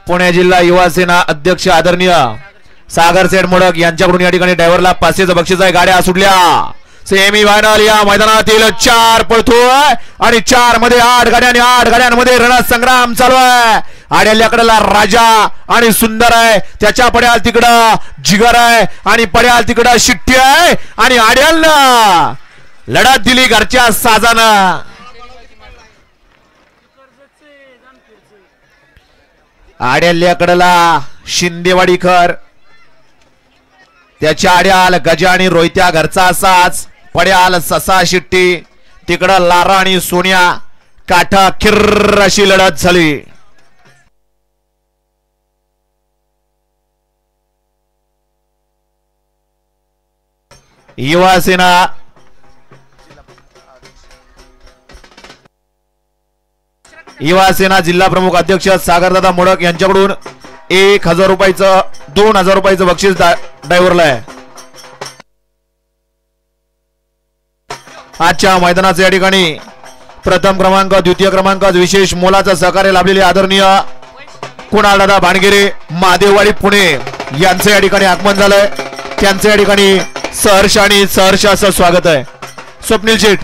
पुणे जिल्हा युवा सेना अध्यक्ष आदरणीय सागर सेठ मोडक यांच्याकडून या ठिकाणी ड्रायव्हरला 500चं बक्षीस आहे। गाड्या सुटल्या सेमी फायनल या मैदानातील 4 पळतोय आणि 4 मध्ये 8 गाड्या आणि 8 गाड्यांमध्ये रणसंग्राम चालू आहे। आड्याल्याकडला राजा आणि सुंदर आहे, त्याच्या पड्याल तिकडं जिगर आहे आणि पड्याल तिकडं शिट्टी आहे आणि आड्यालनं लढत दिली घरच्या साजानं। आड्याल्याकडला शिंदेवाडीकर, त्याच्या आड्याल गजा आणि रोहित्या घरचा साज, पड्याल ससा शिट्टी, तिकडं लारा आणि सोन्या काठा किर्र अशी लढत झाली। युवा सेना जिल्हा प्रमुख अध्यक्ष सागरदादा मोडक यांच्याकडून 1000 रुपयाचं 2000 रुपयाचं बक्षीस ड्रायव्हरला आहे। आजच्या मैदानाचे या ठिकाणी प्रथम क्रमांक द्वितीय क्रमांक विशेष मोलाचं सहकार्य लाभलेले आदरणीय कुणालदादा भानगिरे महादेववाडी पुणे यांचं या ठिकाणी आगमन झालंय। त्यांचं या ठिकाणी सहर्ष आणि सहर्ष असं स्वागत आहे। स्वप्नील शेठ